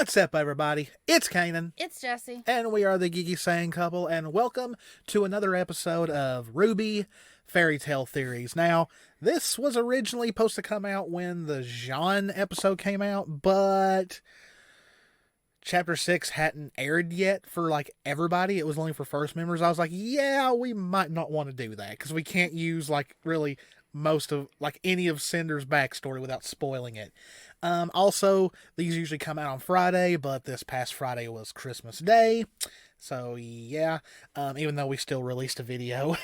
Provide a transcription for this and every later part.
What's up, everybody? It's Kanan. It's Jessie. And we are the Geeky Saying Couple, and welcome to another episode of RWBY Fairytale Theories. Now, this was originally supposed to come out when the Jean episode came out, but Chapter 6 hadn't aired yet for, everybody. It was only for first members. I was like, yeah, we might not want to do that, because we can't use, really most of, any of Cinder's backstory without spoiling it. Also, these usually come out on Friday, but this past Friday was Christmas Day. So, yeah, even though we still released a video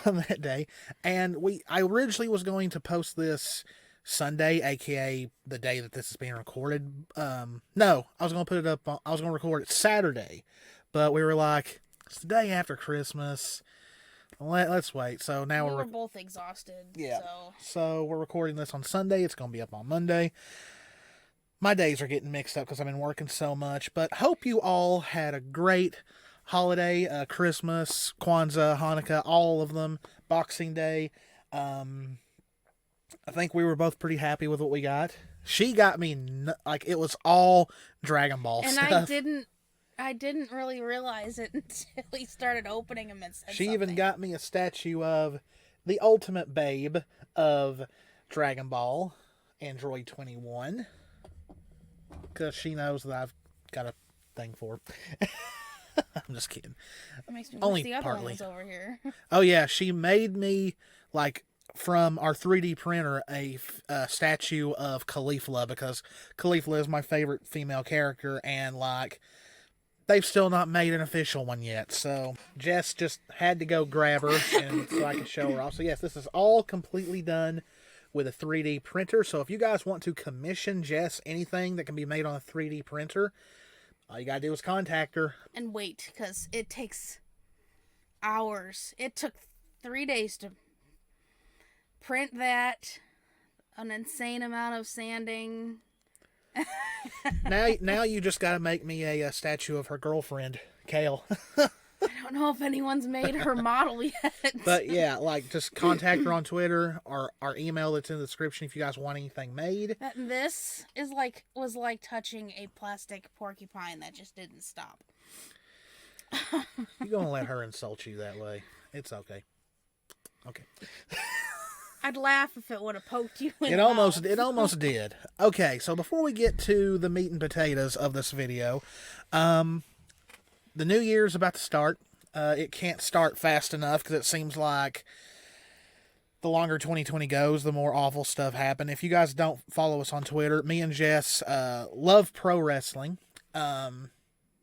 on that day. And I originally was going to post this Sunday, aka the day that this is being recorded. No, I was going to put it up, I was going to record it Saturday. But we were like, it's the day after Christmas. Let's wait. So now we were both exhausted. Yeah. So we're recording this on Sunday. It's going to be up on Monday. My days are getting mixed up because I've been working so much. But hope you all had a great holiday. Christmas, Kwanzaa, Hanukkah, all of them. Boxing Day. I think we were both pretty happy with what we got. She got me, it was all Dragon Ball and stuff. And I didn't really realize it until he started opening them and said She something. even got me a statue of the ultimate babe of Dragon Ball, Android 21. Because she knows that I've got a thing for her. I'm just kidding. That makes me Only wish the other partly. one was over here. Oh yeah, she made me, from our 3D printer, a statue of Caulifla, because Caulifla is my favorite female character, and, they've still not made an official one yet, so Jess just had to go grab her and so I could show her off. So yes, this is all completely done with a 3D printer. So if you guys want to commission Jess anything that can be made on a 3D printer, all you gotta do is contact her. And wait, because it takes hours. It took 3 days to print that, an insane amount of sanding. Now you just gotta make me a statue of her girlfriend, Kale. I don't know if anyone's made her model yet. But yeah, just contact her on Twitter or our email that's in the description if you guys want anything made. This was like touching a plastic porcupine that just didn't stop. You're gonna let her insult you that way. It's okay. Okay. I'd laugh if it would have poked you in It the almost did. Okay, so before we get to the meat and potatoes of this video, the new year's about to start. It can't start fast enough because it seems like the longer 2020 goes, the more awful stuff happens. If you guys don't follow us on Twitter, me and Jess love pro wrestling.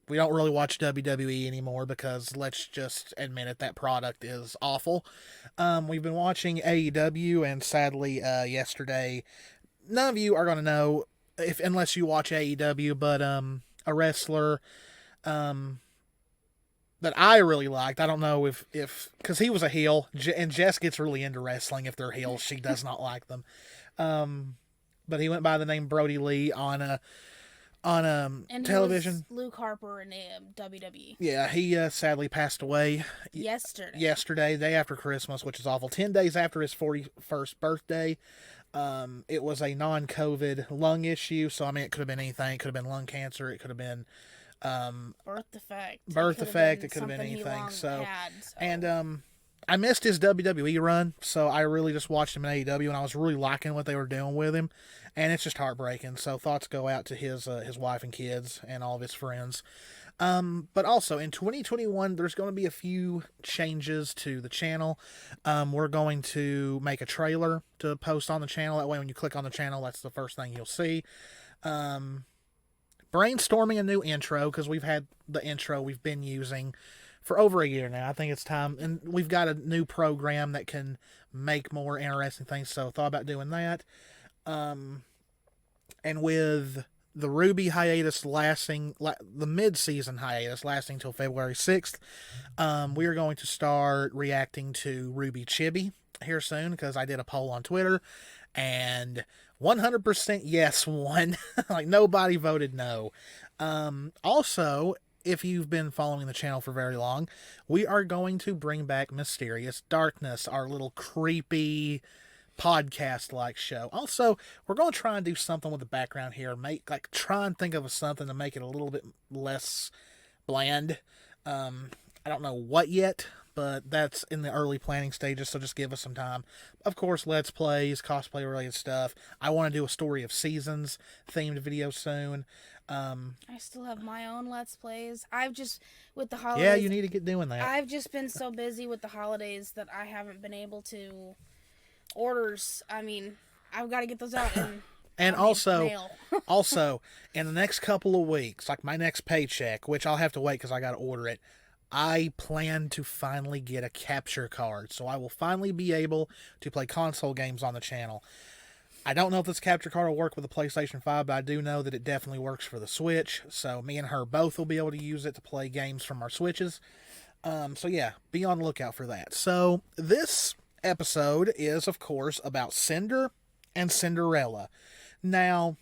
We don't really watch WWE anymore because, let's just admit it, that product is awful. We've been watching AEW, and sadly, yesterday, none of you are going to know unless you watch AEW, but a wrestler that I really liked, I don't know if because he was a heel, and Jess gets really into wrestling if they're heels. She does not like them. But he went by the name Brody Lee on and television. He was Luke Harper in WWE. Yeah, he sadly passed away yesterday, day after Christmas, which is awful. 10 days after his 41st birthday. It was a non-COVID lung issue, so it could have been anything. It could have been lung cancer. It could have been birth defect. It could have been anything. And I missed his WWE run, so I really just watched him in AEW, and I was really liking what they were doing with him, and it's just heartbreaking. So thoughts go out to his wife and kids and all of his friends. But also in 2021, there's going to be a few changes to the channel. We're going to make a trailer to post on the channel. That way, when you click on the channel, that's the first thing you'll see. Brainstorming a new intro, because we've had the intro we've been using for over a year now. I think it's time, and we've got a new program that can make more interesting things, so thought about doing that. And with the RWBY hiatus lasting, the mid-season hiatus lasting till February 6th, we are going to start reacting to RWBY Chibi here soon, because I did a poll on Twitter, and 100% yes won. Nobody voted no. Also, if you've been following the channel for very long, we are going to bring back Mysterious Darkness, our little creepy podcast-like show. Also, we're going to try and do something with the background here. Try and think of something to make it a little bit less bland. I don't know what yet, but that's in the early planning stages, so just give us some time. Of course, Let's Plays, cosplay-related stuff. I want to do a Story of Seasons themed video soon. I still have my own Let's Plays. I've just, with the holidays... Yeah, you need to get doing that. I've just been so busy with the holidays that I haven't been able to... Orders, I mean, I've got to get those out and also in the next couple of weeks, like my next paycheck, which I'll have to wait because I got to order it, I plan to finally get a capture card, so I will finally be able to play console games on the channel. I don't know if this capture card will work with the PlayStation 5, but I do know that it definitely works for the Switch, so me and her both will be able to use it to play games from our Switches. So yeah, be on the lookout for that. So this episode is, of course, about Cinder and Cinderella. Now,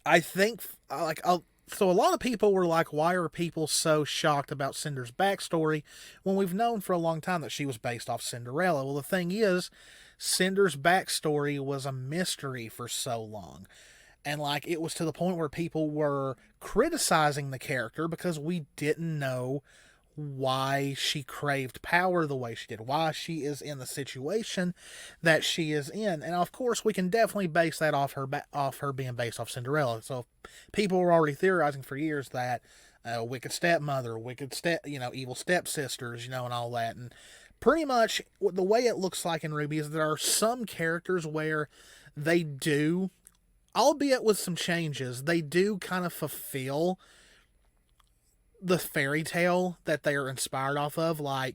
I think, so a lot of people were like, why are people so shocked about Cinder's backstory when we've known for a long time that she was based off Cinderella? Well, the thing is, Cinder's backstory was a mystery for so long. And, it was to the point where people were criticizing the character because we didn't know why she craved power the way she did, why she is in the situation that she is in. And of course, we can definitely base that off her being based off Cinderella. So people were already theorizing for years that wicked stepmother, evil stepsisters, and all that. And pretty much the way it looks like in RWBY is there are some characters where they do, albeit with some changes, they do kind of fulfill the fairy tale that they are inspired off of. I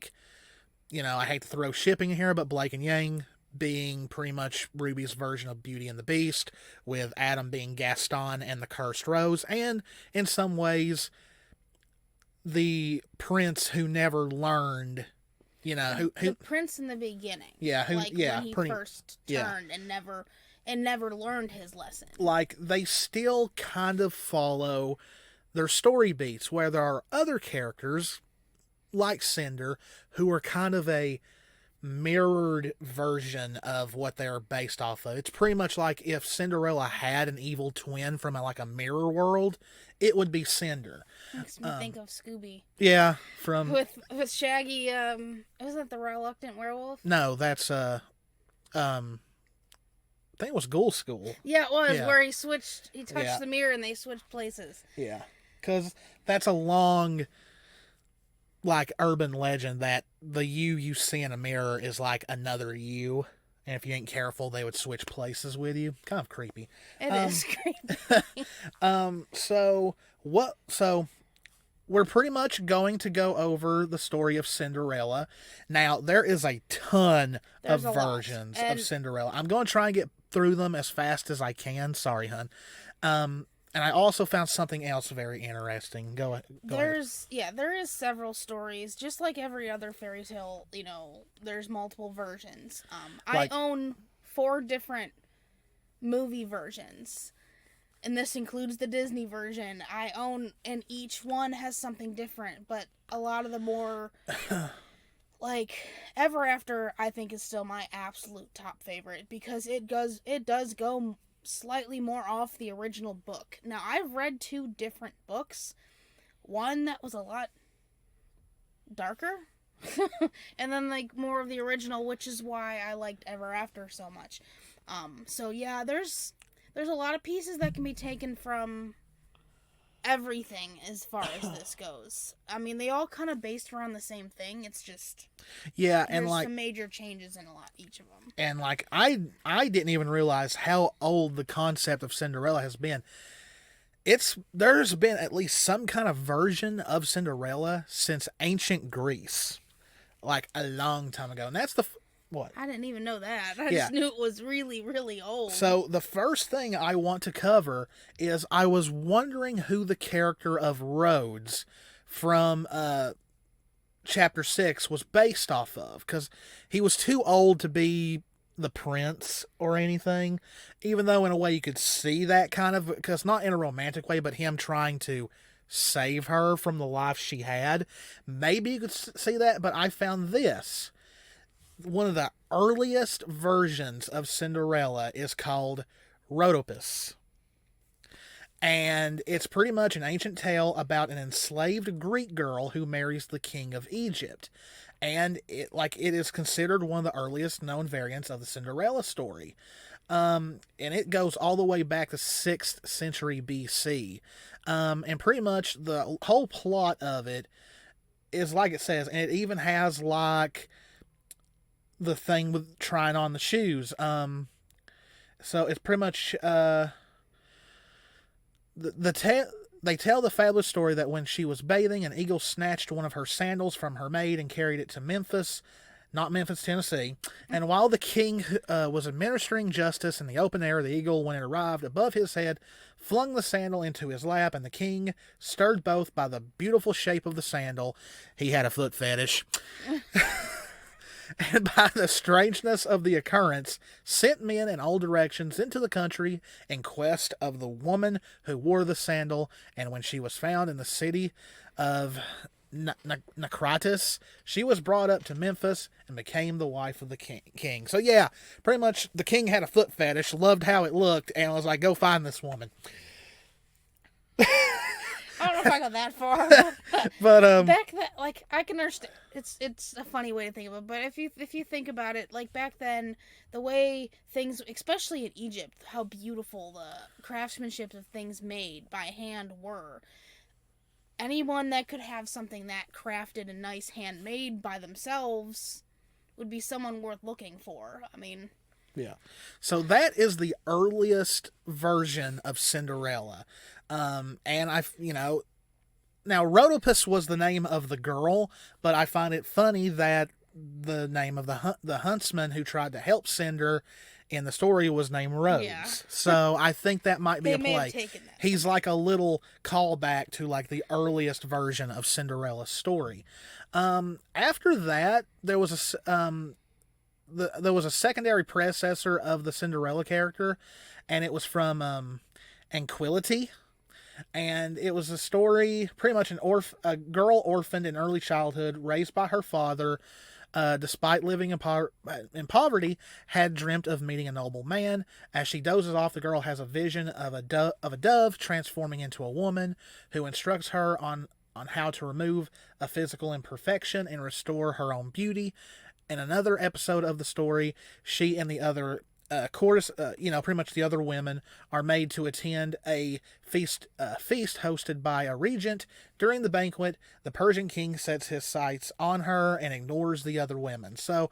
hate to throw shipping in here, but Blake and Yang being pretty much RWBY's version of Beauty and the Beast, with Adam being Gaston and the Cursed Rose, and in some ways the prince who never learned, the prince in the beginning. Yeah, when he first turned and never learned his lesson. They still kind of follow their story beats, where there are other characters like Cinder who are kind of a mirrored version of what they're based off of. It's pretty much like if Cinderella had an evil twin from a mirror world, it would be Cinder. Makes me think of Scooby. Yeah, from with Shaggy. Wasn't that the Reluctant Werewolf? No, that's I think it was Ghoul School. Yeah, it was, where he touched the mirror and they switched places. Yeah. Because that's a long, urban legend that the you see in a mirror is another you. And if you ain't careful, they would switch places with you. Kind of creepy. It is creepy. So we're pretty much going to go over the story of Cinderella. Now, there is a ton of versions of Cinderella. I'm going to try and get through them as fast as I can. Sorry, hun. And I also found something else very interesting. Go ahead. There is several stories. Just like every other fairy tale, there's multiple versions. I own 4 different movie versions. And this includes the Disney version. And each one has something different. But a lot of the more, Ever After, I think is still my absolute top favorite. Because it does go slightly more off the original book. Now, I've read 2 different books. One that was a lot darker. And then, more of the original, which is why I liked Ever After so much. So, yeah, there's a lot of pieces that can be taken from everything as far as this goes. I mean, they all kind of based around the same thing. It's just and there's some major changes in each of them. And I didn't even realize how old the concept of Cinderella has been. There's been at least some kind of version of Cinderella since ancient Greece, a long time ago. And that's what? I didn't even know that. I just knew it was really, really old. So the first thing I want to cover is I was wondering who the character of Rhodes from Chapter 6 was based off of, because he was too old to be the prince or anything, even though in a way you could see that kind of, because not in a romantic way, but him trying to save her from the life she had. Maybe you could see that, but I found this. One of the earliest versions of Cinderella is called Rhodopis. And it's pretty much an ancient tale about an enslaved Greek girl who marries the king of Egypt. And it is considered one of the earliest known variants of the Cinderella story. And it goes all the way back to 6th century BC. And pretty much the whole plot of it is like it says, and it even has like the thing with trying on the shoes. So it's pretty much they tell the fabulous story that when she was bathing, an eagle snatched one of her sandals from her maid and carried it to Memphis, not Memphis, Tennessee. And while the king was administering justice in the open air, the eagle, when it arrived above his head, flung the sandal into his lap, and the king, stirred both by the beautiful shape of the sandal — he had a foot fetish — and by the strangeness of the occurrence, sent men in all directions into the country in quest of the woman who wore the sandal. And when she was found in the city of Naucratis, she was brought up to Memphis and became the wife of the king. So yeah, pretty much the king had a foot fetish, loved how it looked, and was like, go find this woman. I don't know if I got that far, but back then, like, I can understand. It's a funny way to think of it, but if you think about it, like, back then, the way things, especially in Egypt, how beautiful the craftsmanship of things made by hand were. Anyone that could have something that crafted and nice handmade by themselves would be someone worth looking for. I mean, yeah. So that is the earliest version of Cinderella. And now Rhodopis was the name of the girl, but I find it funny that the name of the huntsman who tried to help Cinder in the story was named Rose. Yeah. So I think that might be a play. Have taken that. He's like a little callback to like the earliest version of Cinderella's story. After that, there was a secondary predecessor of the Cinderella character, and it was from Anquility. And it was a story, pretty much a girl orphaned in early childhood, raised by her father, despite living in poverty, had dreamt of meeting a noble man. As she dozes off, the girl has a vision of a dove transforming into a woman, who instructs her on how to remove a physical imperfection and restore her own beauty. In another episode of the story, she and the other pretty much the other women are made to attend a feast hosted by a regent. During the banquet, the Persian king sets his sights on her and ignores the other women. So,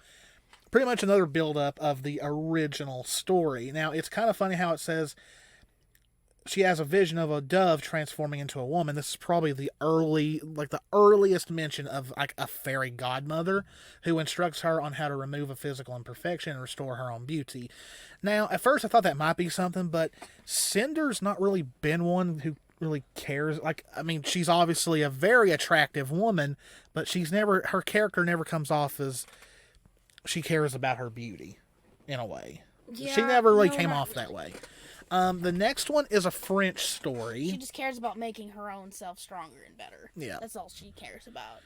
pretty much another build-up of the original story. Now, it's kind of funny how it says she has a vision of a dove transforming into a woman. This is probably the earliest mention of like a fairy godmother who instructs her on how to remove a physical imperfection and restore her own beauty. Now, at first I thought that might be something, but Cinder's not really been one who really cares. Like, I mean, she's obviously a very attractive woman, but her character never comes off as she cares about her beauty in a way. Yeah, she never really came off that way. The next one is a French story. She just cares about making her own self stronger and better. Yeah. That's all she cares about.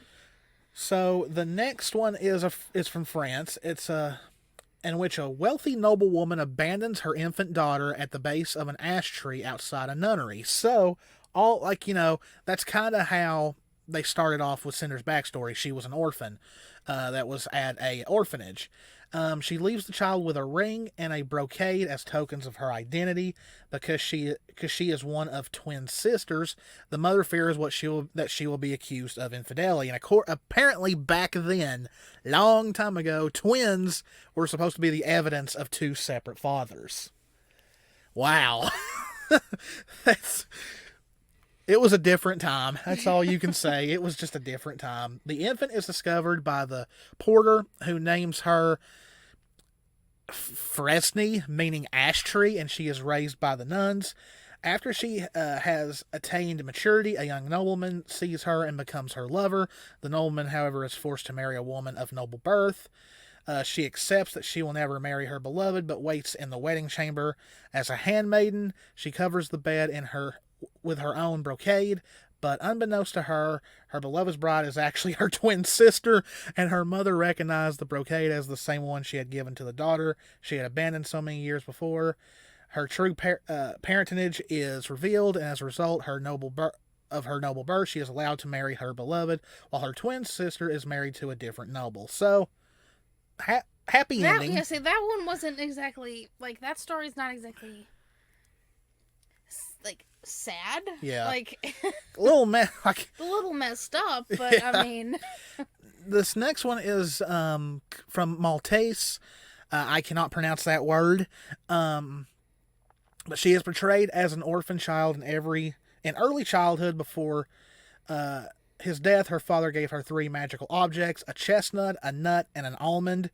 So the next one is from France. It's in which a wealthy noblewoman abandons her infant daughter at the base of an ash tree outside a nunnery. So that's kind of how they started off with Cinder's backstory. She was an orphan that was at a orphanage. She leaves the child with a ring and a brocade as tokens of her identity. Because she is one of twin sisters, the mother fears that she will be accused of infidelity. And apparently back then, long time ago, twins were supposed to be the evidence of two separate fathers. Wow. It was a different time. That's all you can say. It was just a different time. The infant is discovered by the porter, who names her Fresney, meaning ash tree, and she is raised by the nuns. After she has attained maturity, a young nobleman sees her and becomes her lover. The nobleman, however, is forced to marry a woman of noble birth. She accepts that she will never marry her beloved, but waits in the wedding chamber as a handmaiden. She covers the bed in her with her own brocade. But unbeknownst to her, her beloved bride is actually her twin sister, and her mother recognized the brocade as the same one she had given to the daughter she had abandoned so many years before. Her true parentage is revealed, and as a result, her noble birth, she is allowed to marry her beloved, while her twin sister is married to a different noble. So, happy ending. Yeah, see, that one wasn't exactly, like, that story's not exactly, like, sad. Yeah. Like, a little a little messed up, but, yeah. I mean... This next one is from Maltese. I cannot pronounce that word. But she is portrayed as an orphan child in early childhood. Before his death, her father gave her 3 magical objects: a chestnut, a nut, and an almond.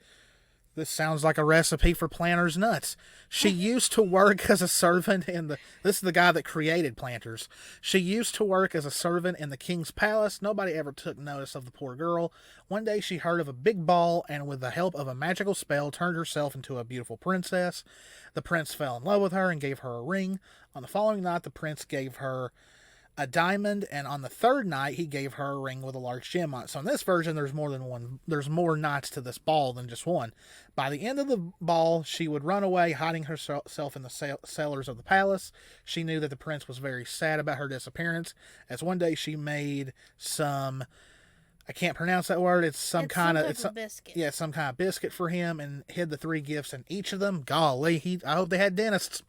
This sounds like a recipe for Planters nuts. She used to work as a servant this is the guy that created Planters. She used to work as a servant in the king's palace. Nobody ever took notice of the poor girl. One day she heard of a big ball, and with the help of a magical spell, turned herself into a beautiful princess. The prince fell in love with her and gave her a ring. On the following night, the prince gave her a diamond, and on the 3rd night he gave her a ring with a large gem on it. So in this version, there's more nights to this ball than just one. By the end of the ball, she would run away, hiding herself in the cellars of the palace. She knew that the prince was very sad about her disappearance, as one day she made some, I can't pronounce that word. It's some kind of biscuit. Yeah, some kind of biscuit for him, and hid the 3 gifts in each of them. Golly, I hope they had dentists.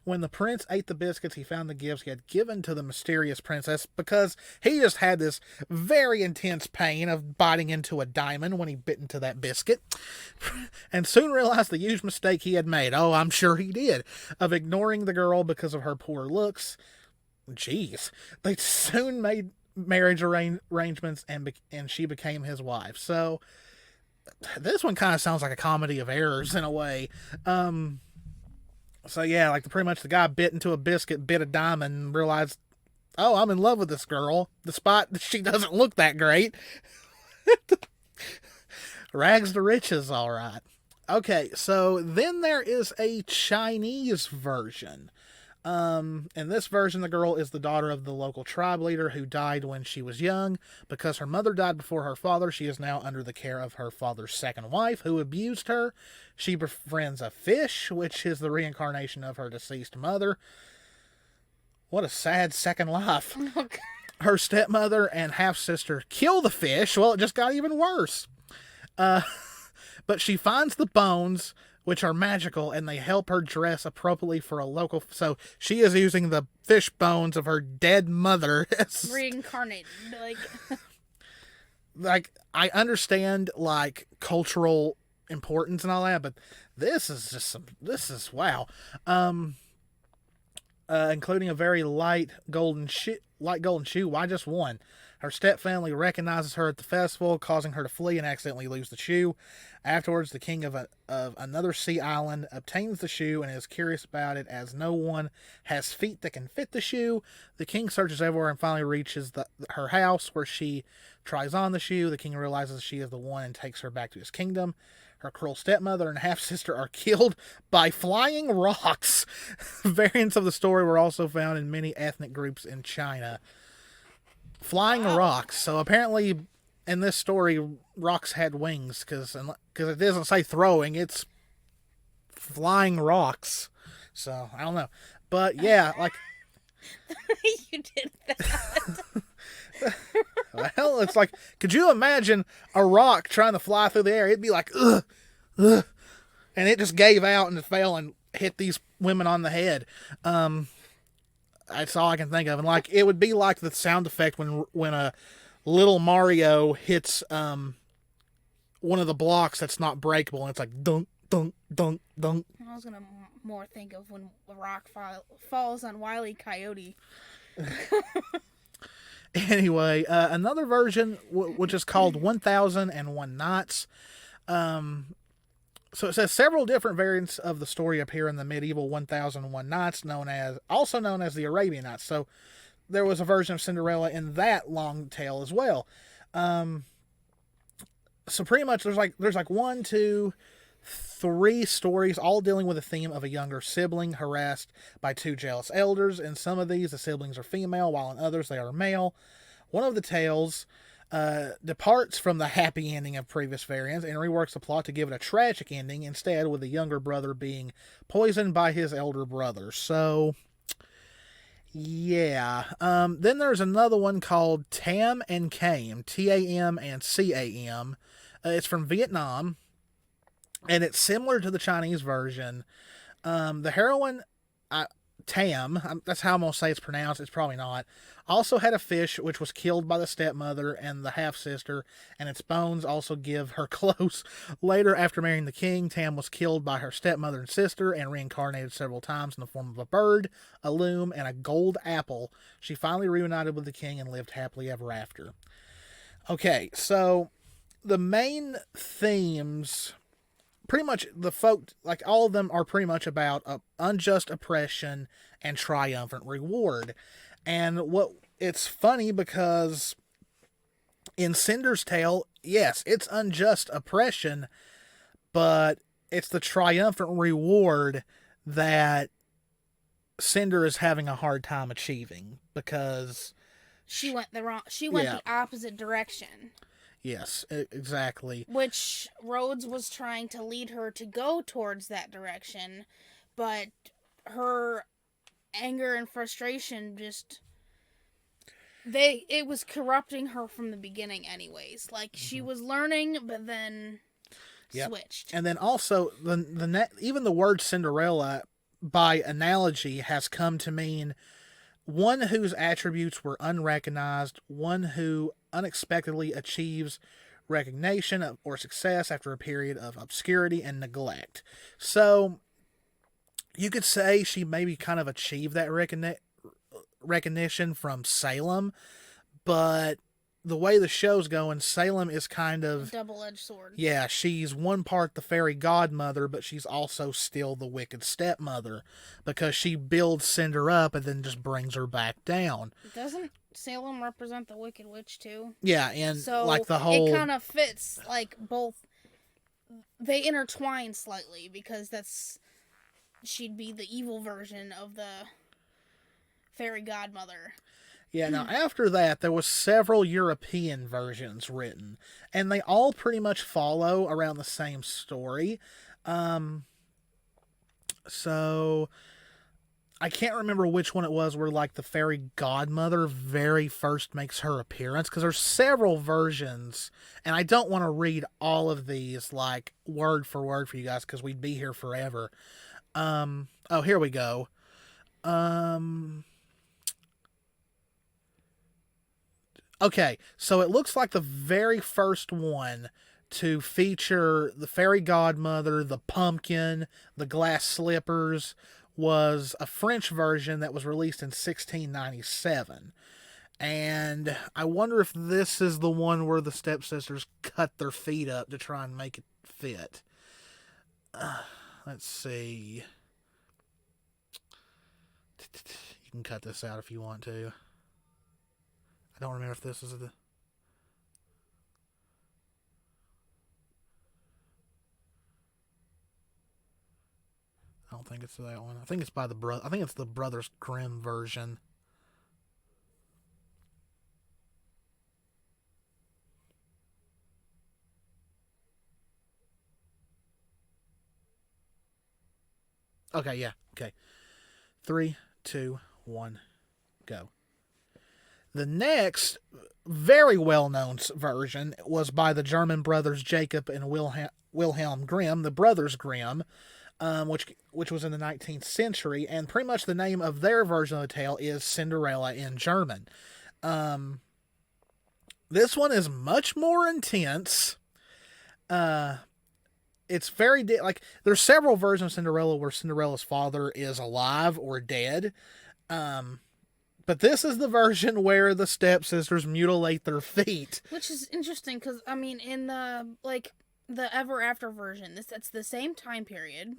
When the prince ate the biscuits, he found the gifts he had given to the mysterious princess, because he just had this very intense pain of biting into a diamond when he bit into that biscuit, and soon realized the huge mistake he had made. Oh, I'm sure he did, of ignoring the girl because of her poor looks. Jeez, they soon made marriage arrangements, and she became his wife. So this one kind of sounds like a comedy of errors in a way. So yeah, like pretty much the guy bit into a biscuit, bit a diamond, and realized, oh, I'm in love with this girl, despite that she doesn't look that great. Rags to riches, all right. Okay, so then there is a Chinese version. In this version, the girl is the daughter of the local tribe leader who died when she was young. Because her mother died before her father, she is now under the care of her father's second wife, who abused her. She befriends a fish, which is the reincarnation of her deceased mother. What a sad second life. Her stepmother and half-sister kill the fish. Well, it just got even worse. But she finds the bones, which are magical, and they help her dress appropriately for a local... So she is using the fish bones of her dead mother. Reincarnated. Like, I understand, like, cultural importance and all that, but this is just wow. Including a very light golden shoe. Why just one? Her stepfamily recognizes her at the festival, causing her to flee and accidentally lose the shoe. Afterwards, the king of another sea island obtains the shoe and is curious about it, as no one has feet that can fit the shoe. The king searches everywhere and finally reaches her house, where she tries on the shoe. The king realizes she is the one and takes her back to his kingdom. Her cruel stepmother and half-sister are killed by flying rocks. Variants of the story were also found in many ethnic groups in China. Flying rocks. So apparently, in this story, rocks had wings, because it doesn't say throwing, it's flying rocks. So, I don't know. But, yeah, like... You did that. Well, it's like, could you imagine a rock trying to fly through the air? It'd be like, ugh, ugh. And it just gave out and it fell and hit these women on the head. That's all I can think of. And like, it would be like the sound effect when a little Mario hits one of the blocks that's not breakable, and it's like dunk, dunk, dunk, dunk. I was gonna more think of when a rock falls on Wile E. Coyote. Anyway, another version, which is called 1001 Nights. So it says several different variants of the story appear in the medieval 1001 Nights, also known as the Arabian Nights. So there was a version of Cinderella in that long tale as well. So pretty much there's like 1, 2, 3 stories, all dealing with the theme of a younger sibling harassed by 2 jealous elders. In some of these, the siblings are female, while in others, they are male. One of the tales departs from the happy ending of previous variants and reworks the plot to give it a tragic ending, instead, with the younger brother being poisoned by his elder brother. So, yeah. Then there's another one called Tam and Cam, Tam and Cam. It's from Vietnam, and it's similar to the Chinese version. The heroine, Tam, that's how I'm going to say it's pronounced, it's probably not, also had a fish which was killed by the stepmother and the half-sister, and its bones also give her clothes. Later, after marrying the king, Tam was killed by her stepmother and sister and reincarnated several times in the form of a bird, a loom, and a gold apple. She finally reunited with the king and lived happily ever after. Okay, so the main themes, pretty much the folk, like all of them are pretty much about unjust oppression and triumphant reward. And it's funny because in Cinder's tale, yes, it's unjust oppression, but it's the triumphant reward that Cinder is having a hard time achieving because she went the opposite direction. Yes, exactly. Which Rhodes was trying to lead her to go towards that direction, but her anger and frustration it was corrupting her from the beginning anyways. Like, she was learning, but then switched. And then also, even the word Cinderella, by analogy, has come to mean one whose attributes were unrecognized, one who unexpectedly achieves recognition or success after a period of obscurity and neglect. So, you could say she maybe kind of achieved that recognition from Salem, but the way the show's going, Salem is kind of a double-edged sword. Yeah, she's one part the fairy godmother, but she's also still the wicked stepmother because she builds Cinder up and then just brings her back down. Doesn't Salem represent the Wicked Witch too? Yeah, and so like the whole, it kind of fits, like both. They intertwine slightly because she'd be the evil version of the fairy godmother. Yeah, now after that, there was several European versions written, and they all pretty much follow around the same story. So I can't remember which one it was where, like, the fairy godmother very first makes her appearance, because there's several versions, and I don't want to read all of these, like, word for word for you guys, because we'd be here forever. Oh, here we go. Okay, so it looks like the very first one to feature the fairy godmother, the pumpkin, the glass slippers, was a French version that was released in 1697. And I wonder if this is the one where the stepsisters cut their feet up to try and make it fit. Let's see. You can cut this out if you want to. I don't remember if this is the... I don't think it's that one. I think it's by the brother. I think it's the Brothers Grimm version. Okay, yeah. Okay. 3, 2, 1, go. The next very well-known version was by the German brothers Jacob and Wilhelm Grimm, the Brothers Grimm, which was in the 19th century, and pretty much the name of their version of the tale is Cinderella in German. This one is much more intense. It's very there's several versions of Cinderella where Cinderella's father is alive or dead. But this is the version where the stepsisters mutilate their feet. Which is interesting because, I mean, in the Ever After version, that's the same time period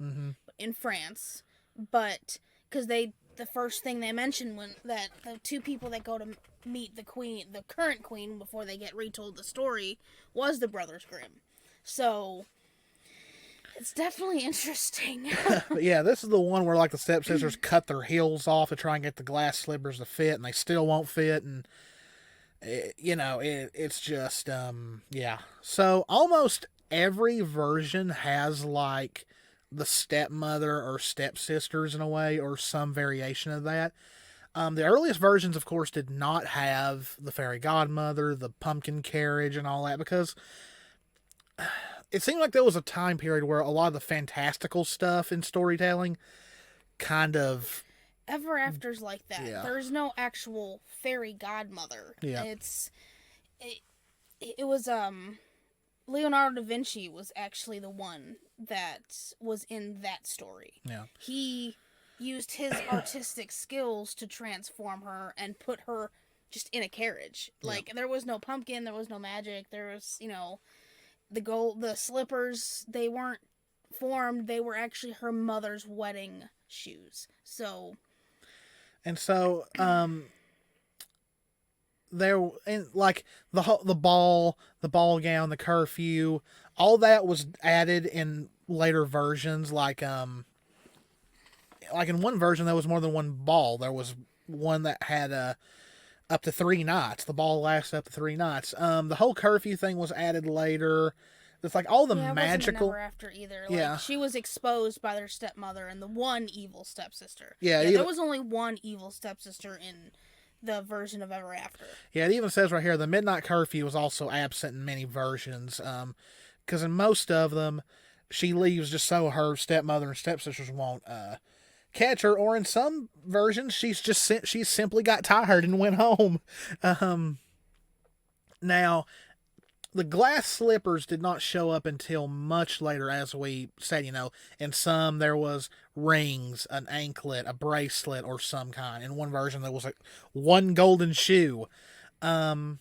in France, but because the first thing they mention when that the two people that go to meet the queen, the current queen, before they get retold the story, was the Brothers Grimm. So It's definitely interesting. But yeah, this is the one where like the stepsisters cut their heels off to try and get the glass slippers to fit, and they still won't fit, and it's just yeah. So almost every version has like the stepmother or stepsisters in a way, or some variation of that. The earliest versions, of course, did not have the fairy godmother, the pumpkin carriage, and all that, because it seemed like there was a time period where a lot of the fantastical stuff in storytelling kind of... Ever After's like that. Yeah. There's no actual fairy godmother. Yeah. It was Leonardo da Vinci was actually the one that was in that story. Yeah. He used his artistic skills to transform her and put her just in a carriage. Like, there was no pumpkin, there was no magic, there was, the slippers, they weren't formed, they were actually her mother's wedding shoes. So there, and like the ball gown, the curfew, all that was added in later versions. Like in one version there was more than one ball. There was one that had up to 3 nights. The ball lasted up to 3 nights. The whole curfew thing was added later. It's like all the magical... It wasn't Never After either. Like, she was exposed by their stepmother and the one evil stepsister. Yeah, there was only one evil stepsister in the version of Ever After. Yeah, it even says right here, the midnight curfew was also absent in many versions. Because in most of them, she leaves just so her stepmother and stepsisters won't catch her. Or in some versions, she's simply got tired and went home. Now... The glass slippers did not show up until much later, as we said, In some, there was rings, an anklet, a bracelet, or some kind. In one version, there was one golden shoe. But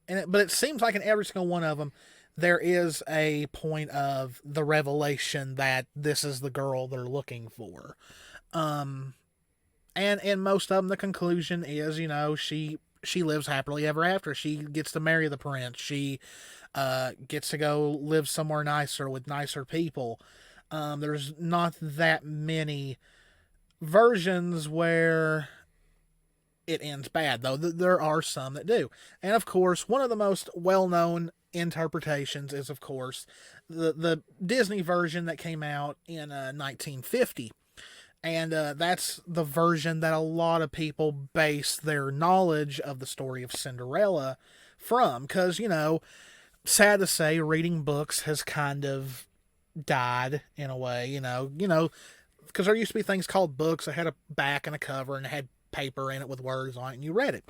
it seems like in every single one of them, there is a point of the revelation that this is the girl they're looking for. And in most of them, the conclusion is, she lives happily ever after. She gets to marry the prince. She gets to go live somewhere nicer with nicer people. There's not that many versions where it ends bad, though. There are some that do. And, of course, one of the most well-known interpretations is, of course, the Disney version that came out in 1950. And that's the version that a lot of people base their knowledge of the story of Cinderella from. Because, sad to say, reading books has kind of died in a way, because there used to be things called books that had a back and a cover and it had paper in it with words on it and you read it.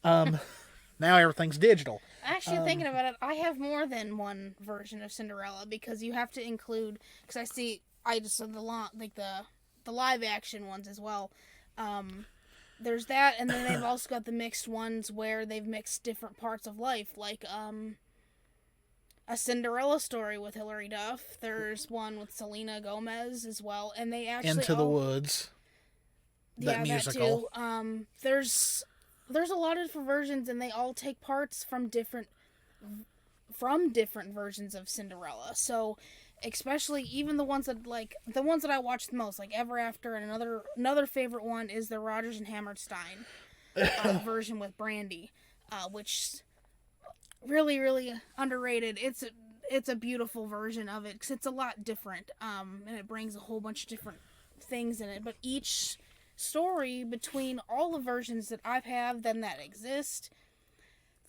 Now everything's digital. Actually, thinking about it, I have more than one version of Cinderella because you have to include, because I just saw the live action ones as well. There's that, and then they've also got the mixed ones where they've mixed different parts of life, like a Cinderella story with Hilary Duff. There's one with Selena Gomez as well, and they actually Into the Woods. That musical. That too. There's a lot of different versions, and they all take parts from different versions of Cinderella. So, especially even the ones that I watched the most, like Ever After, and another favorite one is the Rodgers and Hammerstein version with Brandy, which really, really underrated. It's a beautiful version of it because it's a lot different, and it brings a whole bunch of different things in it. But each story between all the versions that I've had then that exist,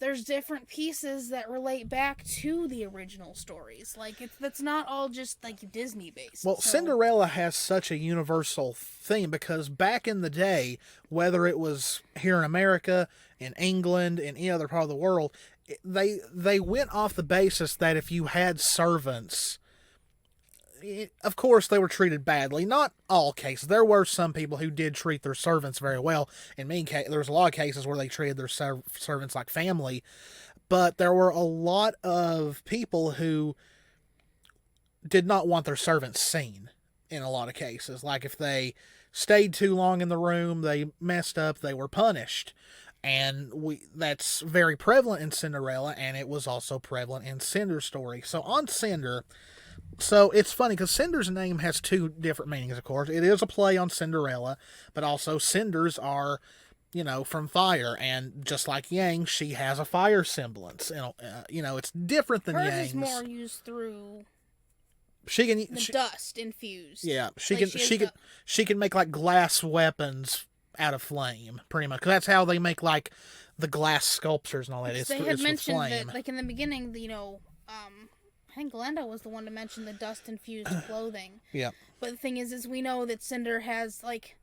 there's different pieces that relate back to the original stories. Like, that's not all just, like, Disney-based. Well, so. Cinderella has such a universal theme because back in the day, whether it was here in America, in England, in any other part of the world, they went off the basis that if you had servants, of course they were treated badly. Not all cases. There were some people who did treat their servants very well. In many cases, there was a lot of cases where they treated their servants like family. But there were a lot of people who did not want their servants seen in a lot of cases. Like if they stayed too long in the room, they messed up, they were punished. And that's very prevalent in Cinderella, and it was also prevalent in Cinder's story. So on Cinder, So it's funny because Cinder's name has two different meanings, of course. It is a play on Cinderella, but also cinders are, from fire. And just like Yang, she has a fire semblance. It's different than Hers Yang's. is more used through the dust infused. Yeah, she can make like glass weapons out of flame, pretty much. 'Cause that's how they make like the glass sculptures and all that. They had mentioned that, like in the beginning, I think Glenda was the one to mention the dust-infused clothing. Yeah. But the thing is we know that Cinder has, like,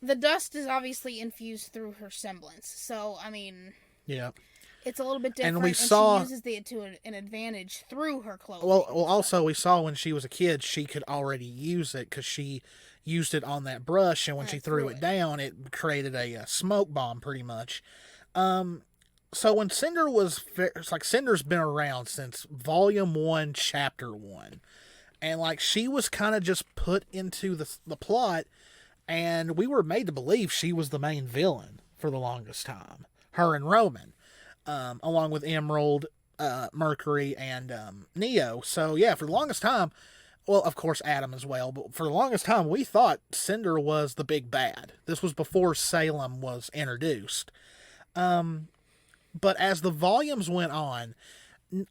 the dust is obviously infused through her semblance. So, I mean... Yeah. It's a little bit different, and she uses it to an advantage through her clothing. Well, also, we saw when she was a kid, she could already use it because she used it on that brush, and when she threw it down, it created a smoke bomb, pretty much. So when Cinder it's like Cinder's been around since Volume 1, Chapter 1. And like she was kind of just put into the plot, and we were made to believe she was the main villain for the longest time. Her and Roman, along with Emerald, Mercury, and Neo. So yeah, for the longest time, well, of course Adam as well, but for the longest time we thought Cinder was the big bad. This was before Salem was introduced. But as the volumes went on,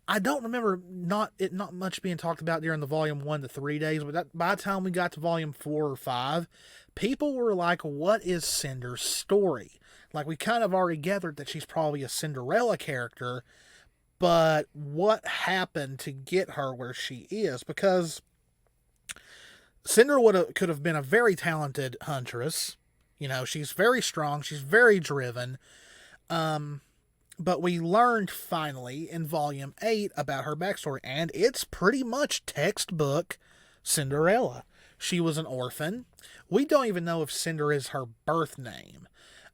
I don't remember not much being talked about during the volume 1 to 3 days, but by the time we got to volume 4 or 5, people were like, what is Cinder's story? Like, we kind of already gathered that she's probably a Cinderella character, but what happened to get her where she is? Because Cinder could have been a very talented huntress. She's very strong, she's very driven. But we learned finally in Volume 8 about her backstory, and it's pretty much textbook Cinderella. She was an orphan. We don't even know if Cinder is her birth name.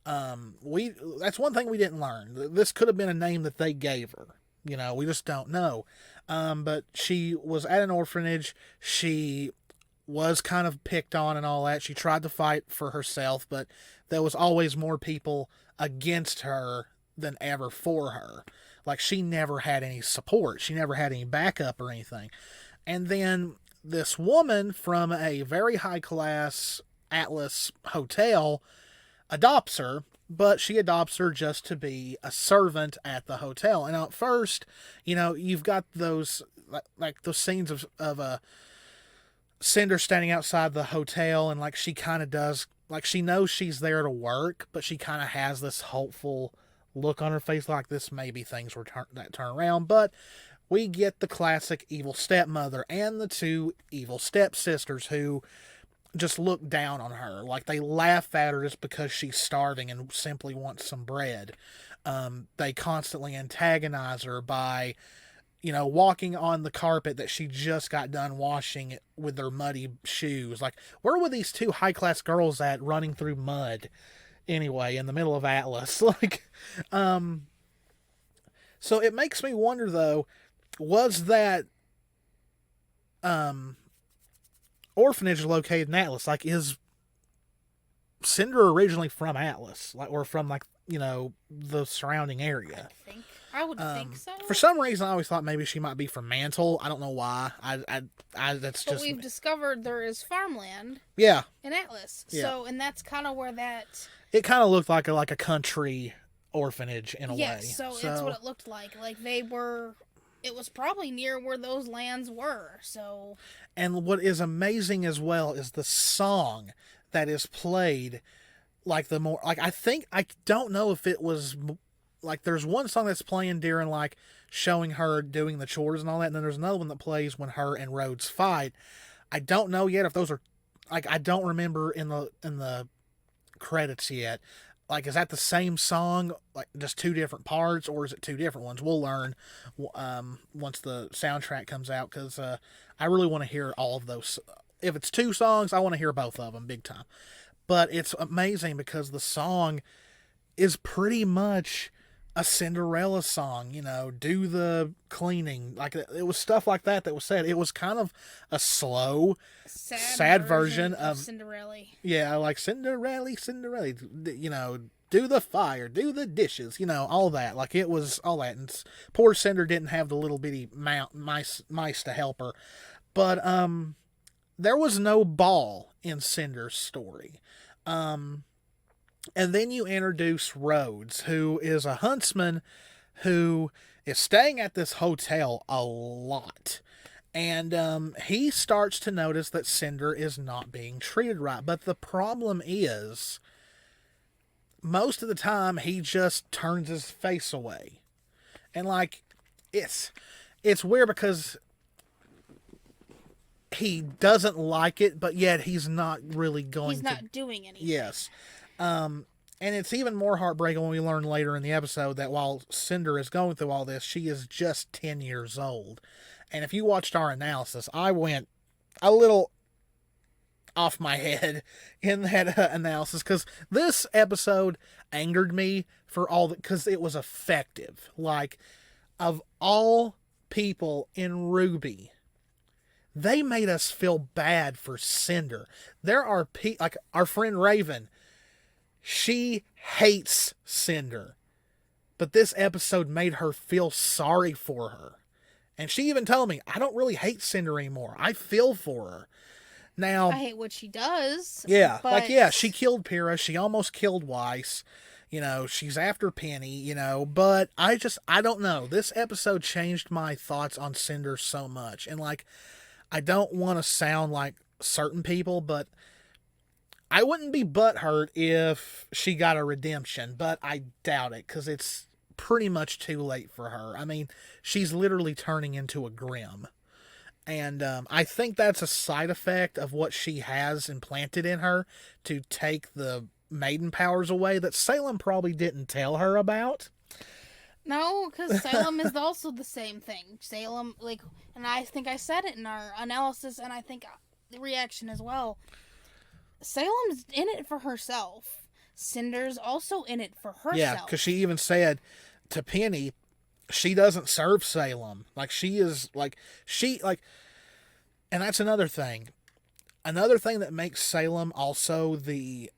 That's one thing we didn't learn. This could have been a name that they gave her. We just don't know. But she was at an orphanage. She was kind of picked on and all that. She tried to fight for herself, but there was always more people against her than ever for her. Like, she never had any support. She never had any backup or anything. And then this woman from a very high class Atlas hotel adopts her, but she adopts her just to be a servant at the hotel. And at first, you've got those like those scenes of Cinder standing outside the hotel, and like she kind of does, like she knows she's there to work, but she kind of has this hopeful look on her face like this maybe things will turn around. But we get the classic evil stepmother and the two evil stepsisters who just look down on her. Like, they laugh at her just because she's starving and simply wants some bread. They constantly antagonize her by, walking on the carpet that she just got done washing with their muddy shoes. Like, where were these two high-class girls at running through mud anyway in the middle of Atlas? Like, so it makes me wonder, though, was that orphanage located in Atlas? Like, is Cinder originally from Atlas, like, or from like the surrounding area? I would think so. For some reason, I always thought maybe she might be from Mantle. I don't know why. But we've discovered there is farmland. Yeah. In Atlas. Yeah. So, and that's kind of where that. It kind of looked like a country orphanage in a way. Yeah. So it's what it looked like. Like they were. It was probably near where those lands were. So. And what is amazing as well is the song that is played. Like I don't know if it was. Like, there's one song that's playing during, like, showing her doing the chores and all that, and then there's another one that plays when her and Rhodes fight. I don't know yet if those are, like, I don't remember in the credits yet. Like, is that the same song, like, just two different parts, or is it two different ones? We'll learn once the soundtrack comes out, because I really want to hear all of those. If it's two songs, I want to hear both of them, big time. But it's amazing because the song is pretty much a Cinderella song, do the cleaning. Like, it was stuff like that was said. It was kind of a slow, sad version of Cinderella. Yeah, like Cinderella, do the fire, do the dishes, all that. Like, it was all that. And poor Cinder didn't have the little bitty mice to help her. But there was no ball in Cinder's story. And then you introduce Rhodes, who is a huntsman who is staying at this hotel a lot. And he starts to notice that Cinder is not being treated right. But the problem is, most of the time, he just turns his face away. And, like, it's weird because he doesn't like it, but yet he's not really going He's not doing anything. Yes. And it's even more heartbreaking when we learn later in the episode that while Cinder is going through all this, she is just 10 years old. And if you watched our analysis, I went a little off my head in that analysis, because this episode angered me for all that, because it was effective. Like, of all people in RWBY, they made us feel bad for Cinder. There are like our friend Raven, she hates Cinder, but this episode made her feel sorry for her. And she even told me, I don't really hate Cinder anymore. I feel for her. Now, I hate what she does. Yeah, but... like, yeah, she killed Pyrrha. She almost killed Weiss. You know, she's after Penny, you know. But I don't know. This episode changed my thoughts on Cinder so much. And, like, I don't want to sound like certain people, but I wouldn't be butthurt if she got a redemption. But I doubt it, because it's pretty much too late for her. I mean, she's literally turning into a Grimm. And I think that's a side effect of what she has implanted in her to take the Maiden powers away that Salem probably didn't tell her about. No, because Salem is also the same thing. Salem, like, and I think I said it in our analysis, and I think the reaction as well. Salem's in it for herself. Cinder's also in it for herself. Yeah, because she even said to Penny, she doesn't serve Salem. Like, she is, like, and that's another thing. Another thing that makes Salem also the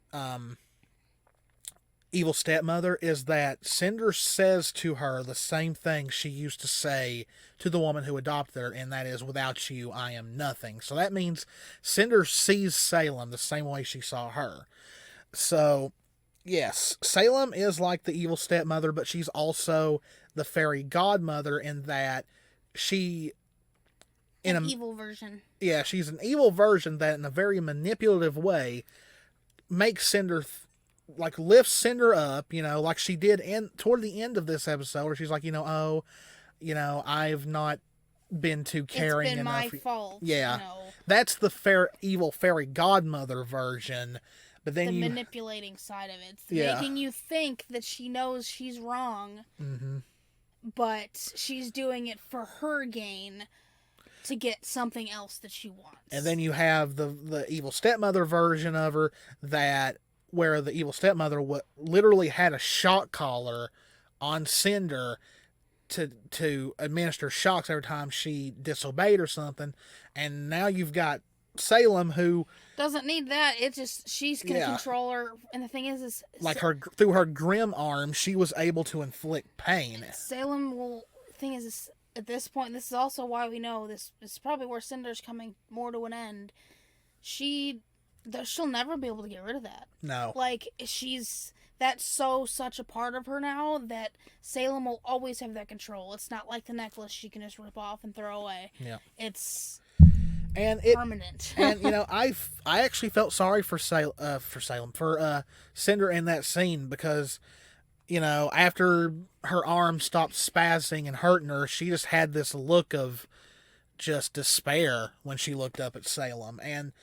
evil stepmother is that Cinder says to her the same thing she used to say to the woman who adopted her, and that is, without you, I am nothing. So that means Cinder sees Salem the same way she saw her. So, yes, Salem is like the evil stepmother, but she's also the fairy godmother in that she... An evil version. Yeah, she's an evil version that, in a very manipulative way, makes Cinder... like, lifts Cinder up, you know, like she did toward the end of this episode, where she's like, I've not been too caring enough. It's been my fault. Yeah. That's the evil fairy godmother version. But then the manipulating side of it. It's making you think that she knows she's wrong. Mm-hmm. But she's doing it for her gain to get something else that she wants. And then you have the evil stepmother version of her, where the evil stepmother literally had a shock collar on Cinder to administer shocks every time she disobeyed or something. And now you've got Salem, who doesn't need that. It's just she's gonna control her. And the thing is like, through her Grimm arm, she was able to inflict pain. Salem will. Thing is, at this point, this is also why we know this is probably where Cinder's coming more to an end. She'll never be able to get rid of that. No. Like, that's such a part of her now that Salem will always have that control. It's not like the necklace she can just rip off and throw away. Yeah. It's permanent. And, I actually felt sorry for Cinder in that scene, because, after her arm stopped spazzing and hurting her, she just had this look of just despair when she looked up at Salem. And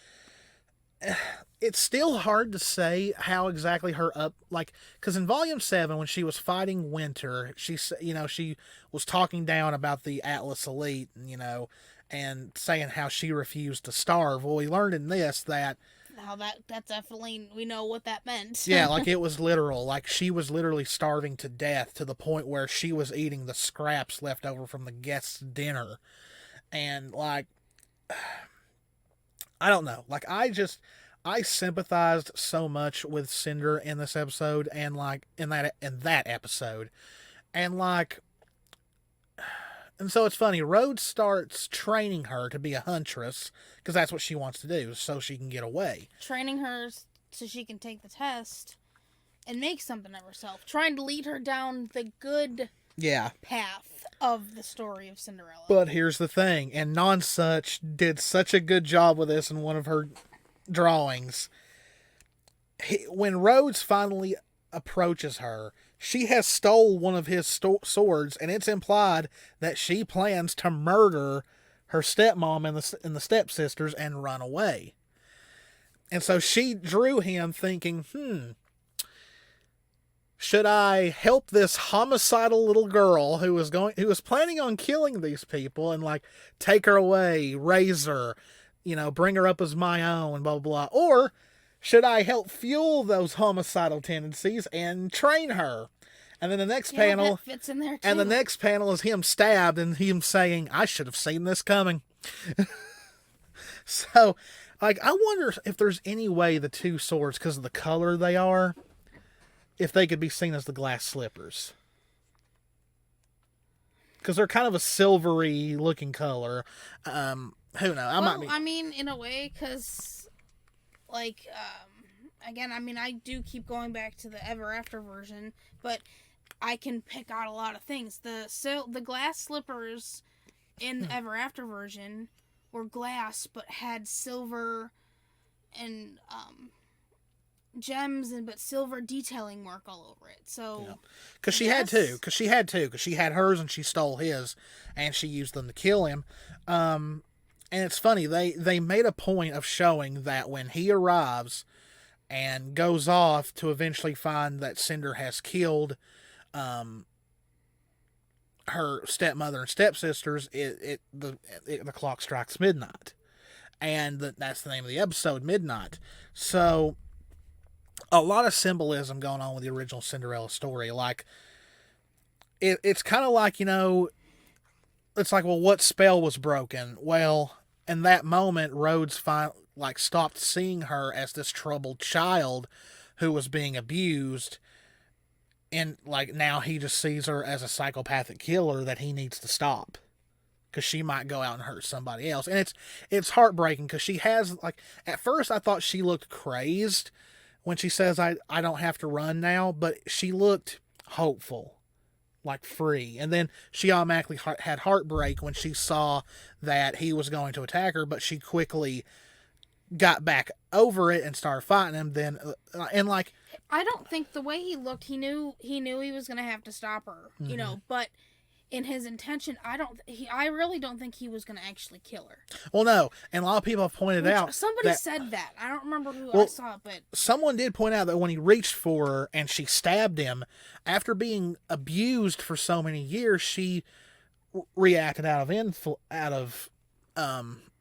it's still hard to say how exactly because in Volume 7, when she was fighting Winter, she was talking down about the Atlas Elite, and saying how she refused to starve. Well, we learned in this that that's definitely, we know what that meant. Yeah, like, it was literal. Like, she was literally starving to death, to the point where she was eating the scraps left over from the guests' dinner. And, like, I don't know. Like, I sympathized so much with Cinder in this episode, and, like, in that episode. And, like, And so it's funny, Rhodes starts training her to be a huntress, because that's what she wants to do, so she can get away. Training her so she can take the test and make something of herself. Trying to lead her down the good path of the story of Cinderella. But here's the thing, and Nonsuch did such a good job with this in one of her drawings. When Rhodes finally approaches her, she has stole one of his swords, and it's implied that she plans to murder her stepmom and the stepsisters and run away. And so she drew him thinking, should I help this homicidal little girl who was planning on killing these people and like take her away, raise her, bring her up as my own, blah, blah, blah. Or should I help fuel those homicidal tendencies and train her? And then the next panel, that fits in there too. And the next panel is him stabbed and him saying, I should have seen this coming. So, like, I wonder if there's any way the two swords, because of the color they are, if they could be seen as the glass slippers. Because they're kind of a silvery looking color. Who knows? I mean, in a way, because, like, again, I mean, I do keep going back to the Ever After version, but I can pick out a lot of things. The glass slippers in the Ever After version were glass, but had silver and gems but silver detailing work all over it. So, because she had two, because she had hers and she stole his, and she used them to kill him. And it's funny, they made a point of showing that when he arrives and goes off to eventually find that Cinder has killed her stepmother and stepsisters, the clock strikes midnight, and that's the name of the episode, Midnight. So a lot of symbolism going on with the original Cinderella story. Like it's kind of like, it's like, well, what spell was broken? Well, in that moment, Rhodes stopped seeing her as this troubled child who was being abused. And, like, now he just sees her as a psychopathic killer that he needs to stop. Because she might go out and hurt somebody else. And it's heartbreaking because she has, like, at first I thought she looked crazed when she says, I don't have to run now. But she looked hopeful, like free. And then she automatically had heartbreak when she saw that he was going to attack her. But she quickly got back over it and started fighting him. Then, and like, I don't think the way he looked, he knew he was going to have to stop her, but in his intention, I really don't think he was going to actually kill her. Well, no, and a lot of people have pointed out somebody said that. I don't remember who I saw it, but someone did point out that when he reached for her and she stabbed him, after being abused for so many years, she reacted out of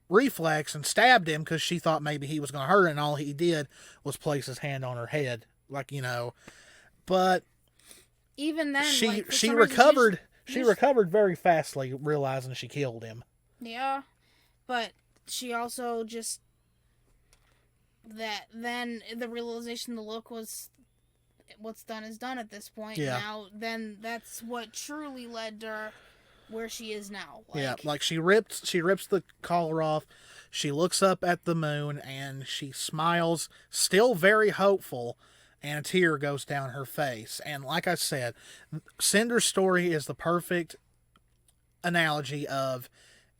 reflex and stabbed him because she thought maybe he was going to hurt her, and all he did was place his hand on her head, like, but even then she recovered. She recovered very fastly, realizing she killed him. Yeah, but she also just then the realization, the look was, what's done is done at this point. Yeah. Now, then that's what truly led to her where she is now. Like she rips the collar off. She looks up at the moon and she smiles, still very hopeful, and a tear goes down her face. And like I said, Cinder's story is the perfect analogy of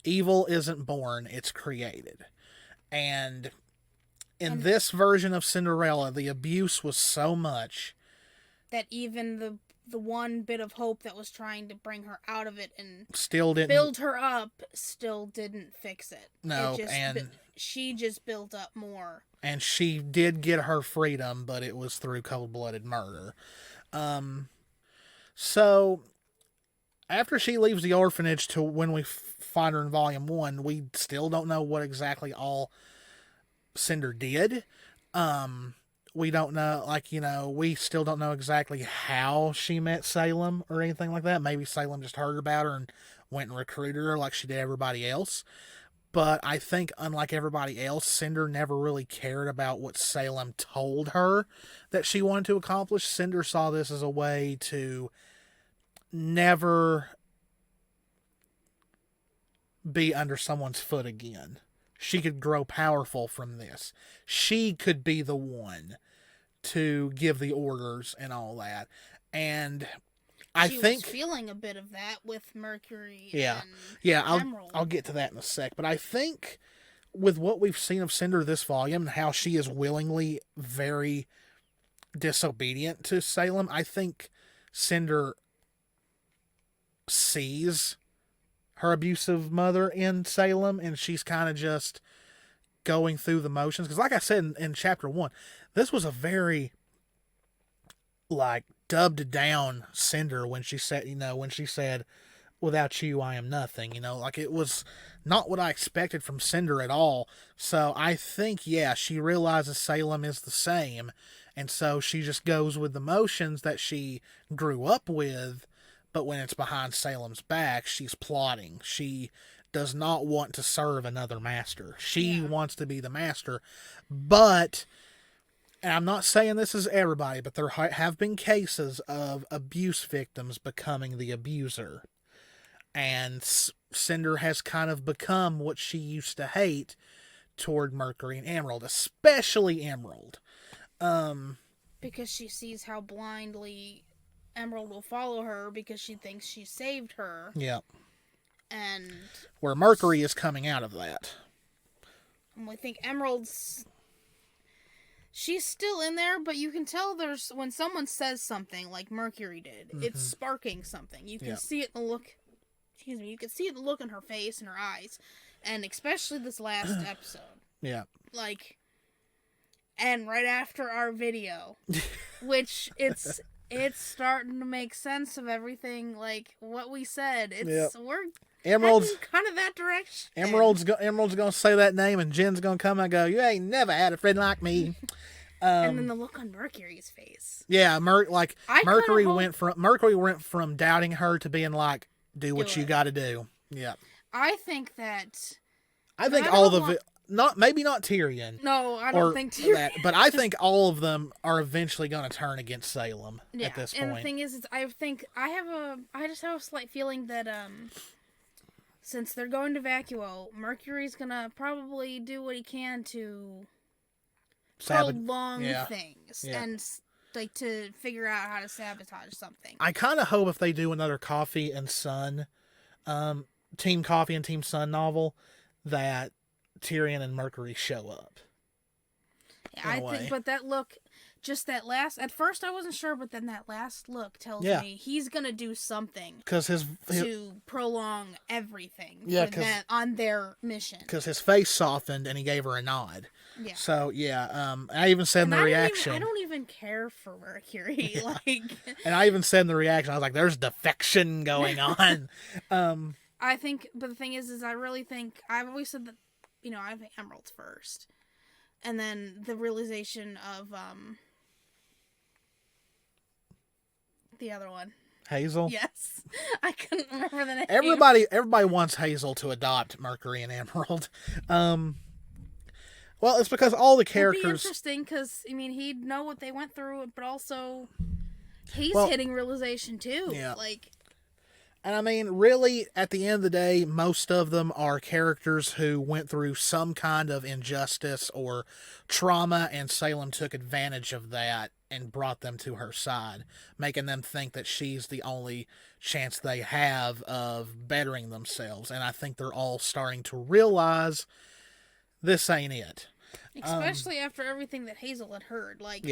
evil isn't born, it's created. And in this version of Cinderella, the abuse was so much that even the one bit of hope that was trying to bring her out of it and still didn't build her up still didn't fix it. No, and she just built up more. And she did get her freedom, but it was through cold-blooded murder. So after she leaves the orphanage to when we find her in Volume 1, we still don't know what exactly all Cinder did. We don't know, we still don't know exactly how she met Salem or anything like that. Maybe Salem just heard about her and went and recruited her like she did everybody else. But I think, unlike everybody else, Cinder never really cared about what Salem told her that she wanted to accomplish. Cinder saw this as a way to never be under someone's foot again. She could grow powerful from this. She could be the one to give the orders and all that. And I think was feeling a bit of that with Mercury. Yeah. And Yeah, Emerald. I'll get to that in a sec. But I think with what we've seen of Cinder this volume and how she is willingly very disobedient to Salem, I think Cinder sees her abusive mother in Salem, and she's kind of just going through the motions. Because like I said in chapter 1, this was a very, like, dubbed down Cinder when she said, without you, I am nothing. Like, it was not what I expected from Cinder at all. So I think, yeah, she realizes Salem is the same. And so she just goes with the motions that she grew up with. But when it's behind Salem's back, she's plotting. She does not want to serve another master. She wants to be the master. But, and I'm not saying this is everybody, but there have been cases of abuse victims becoming the abuser. And Cinder has kind of become what she used to hate toward Mercury and Emerald, especially Emerald. Because she sees how blindly Emerald will follow her because she thinks she saved her. Yeah. And where Mercury is coming out of that. I think she's still in there, but you can tell when someone says something like Mercury did, it's sparking something. You can see it in the look. Excuse me. You can see it in the look in her face and her eyes, and especially this last episode. Yeah. Like, and right after our video, which it's starting to make sense of everything, like what we said. We're Emerald's kind of that direction. Emerald's gonna say that name, and Jen's gonna come and go, "You ain't never had a friend like me." And then the look on Mercury's face. Yeah, Mercury went from doubting her to being like, "Do what you got to do." Yeah. I think that. Maybe not Tyrion. No, I don't think Tyrion. But I think all of them are eventually going to turn against Salem at this point. And the thing is I just have a slight feeling that since they're going to Vacuo, Mercury's gonna probably do what he can to prolong things and like to figure out how to sabotage something. I kind of hope if they do another Coffee and Sun, Team Coffee and Team Sun novel, that Tyrion and Mercury show up. Yeah, I think, but that look, just that last, at first I wasn't sure, but then that last look tells me he's gonna do something to prolong everything on their mission. Because his face softened and he gave her a nod. Yeah. So I even said in the reaction, I don't even care for Mercury. Like, and I even said in the reaction, I was like, "There's defection going on." I think, but the thing is I really think I've always said that. I think Emerald's first. And then the realization of, the other one. Hazel? Yes. I couldn't remember the name. Everybody wants Hazel to adopt Mercury and Emerald. Well, it's because all the characters... It'd be interesting, because, he'd know what they went through, but also, he's hitting realization, too. Yeah. Like... And really, at the end of the day, most of them are characters who went through some kind of injustice or trauma, and Salem took advantage of that and brought them to her side, making them think that she's the only chance they have of bettering themselves. And I think they're all starting to realize this ain't it. Especially after everything that Hazel had heard. Like,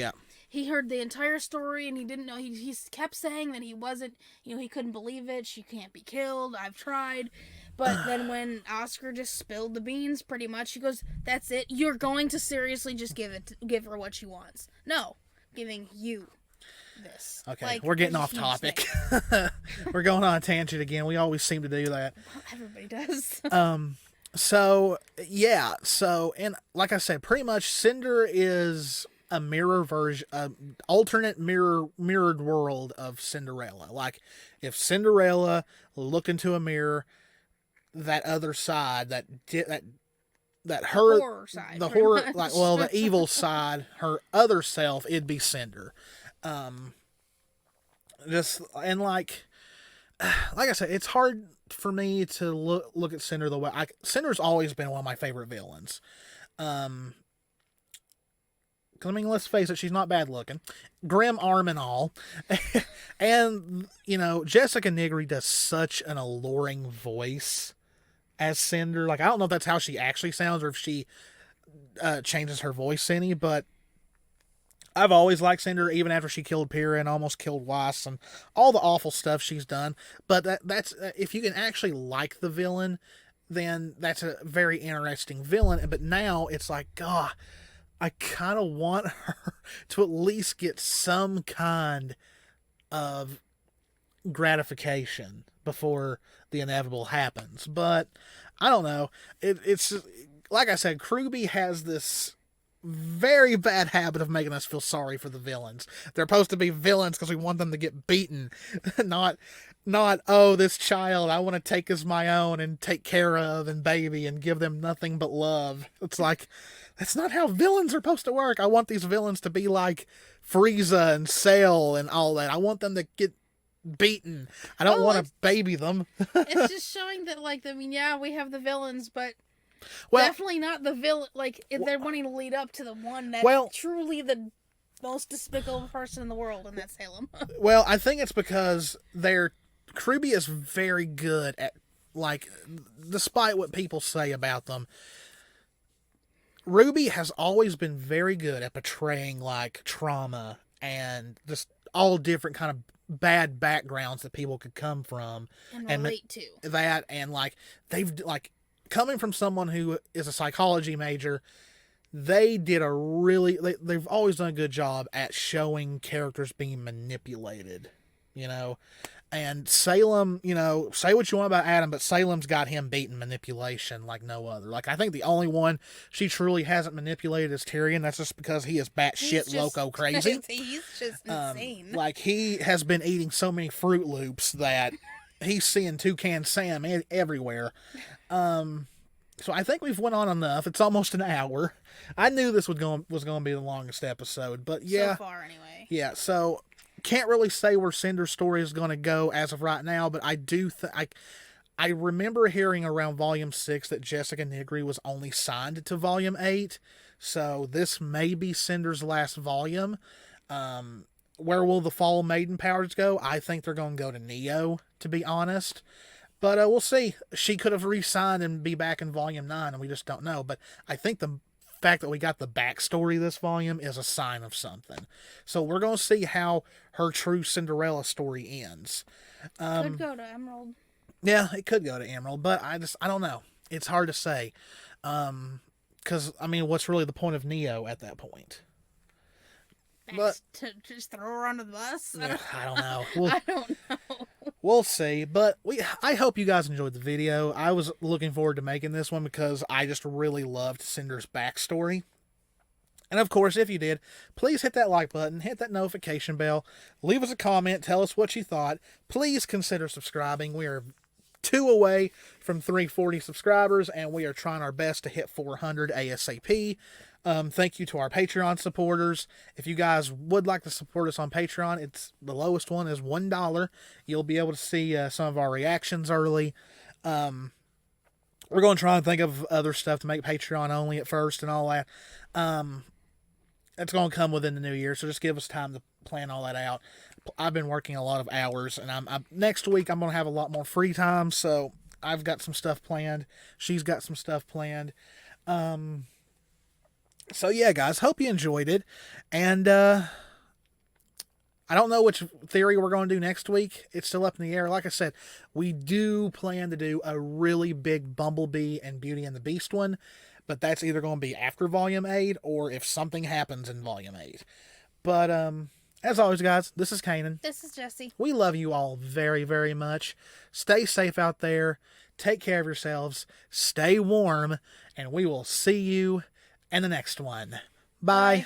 he heard the entire story and he didn't know. He kept saying that he wasn't, he couldn't believe it. She can't be killed. I've tried. But then when Oscar just spilled the beans, pretty much, he goes, "That's it. You're going to seriously just give her what she wants." No, giving you this. Okay, like, we're getting off topic. We're going on a tangent again. We always seem to do that. Well, everybody does. And like I said, pretty much Cinder is a mirror version, alternate mirrored world of Cinderella. Like, if Cinderella looked into a mirror, that other side, that her horror side, the evil side, her other self, it'd be Cinder. like I said, it's hard for me to look at Cinder the way Cinder's always been one of my favorite villains. Um, 'Cause, I mean, let's face it, she's not bad looking, grim arm and all, and Jessica Nigri does such an alluring voice as Cinder. Like, I don't know if that's how she actually sounds or if she changes her voice any, but I've always liked Cinder, even after she killed Pyrrha and almost killed Weiss and all the awful stuff she's done. But that's if you can actually like the villain, then that's a very interesting villain. But now it's like, God, I kind of want her to at least get some kind of gratification before the inevitable happens. But I don't know. It's like I said, RWBY has this very bad habit of making us feel sorry for the villains. They're supposed to be villains because we want them to get beaten, not oh, this child I want to take as my own and take care of and baby and give them nothing but love. It's like, that's not how villains are supposed to work. I want these villains to be like Frieza and Cell and all that. I want them to get beaten. I don't want to baby them. It's just showing that, like, I mean, yeah, we have the villains, but definitely not the villain. Like, if they're wanting to lead up to the one that's truly the most despicable person in the world, and that's Salem. Well, I think it's because RWBY is very good at, like, despite what people say about them, RWBY has always been very good at portraying, like, trauma and just all different kind of bad backgrounds that people could come from and relate to that. And like, they've, like, coming from someone who is a psychology major, they've always done a good job at showing characters being manipulated, and Salem, say what you want about Adam, but Salem's got him beaten manipulation like no other. Like, I think the only one she truly hasn't manipulated is Tyrion. That's just because he is batshit loco crazy. He's just insane. Like, he has been eating so many Fruit Loops that he's seeing Toucan Sam everywhere. So I think we've went on enough. It's almost an hour. I knew this was going to be the longest episode, but yeah. So far, anyway. Yeah, so can't really say where Cinder's story is going to go as of right now, but I do I remember hearing around Volume 6 that Jessica Nigri was only signed to Volume 8, so this may be Cinder's last volume. Where will the Fall Maiden powers go? I think they're going to go to Neo, to be honest. But we'll see. She could have re-signed and be back in Volume 9, and we just don't know. But I think the fact that we got the backstory this volume is a sign of something. So we're going to see how her true Cinderella story ends. Could go to Emerald. Yeah, it could go to Emerald, but I don't know. It's hard to say. Because, I mean, what's really the point of Neo at that point? But to just throw her under the bus? I don't know. I don't know. We'll see, but I hope you guys enjoyed the video. I was looking forward to making this one because I just really loved Cinder's backstory. And of course, if you did, please hit that like button, hit that notification bell, leave us a comment, tell us what you thought. Please consider subscribing. We are 2 away from 340 subscribers, and we are trying our best to hit 400 ASAP. Thank you to our Patreon supporters. If you guys would like to support us on Patreon, it's the lowest one is $1. You'll be able to see some of our reactions early. We're going to try and think of other stuff to make Patreon only at first and all that. It's going to come within the new year, so just give us time to plan all that out. I've been working a lot of hours, and next week I'm going to have a lot more free time, so I've got some stuff planned. She's got some stuff planned. So yeah, guys, hope you enjoyed it, and I don't know which theory we're going to do next week. It's still up in the air. Like I said, we do plan to do a really big Bumblebee and Beauty and the Beast one, but that's either going to be after Volume 8 or if something happens in Volume 8. But as always, guys, this is Kanan. This is Jessie. We love you all very, very much. Stay safe out there. Take care of yourselves. Stay warm, and we will see you in the next one. Bye. Bye.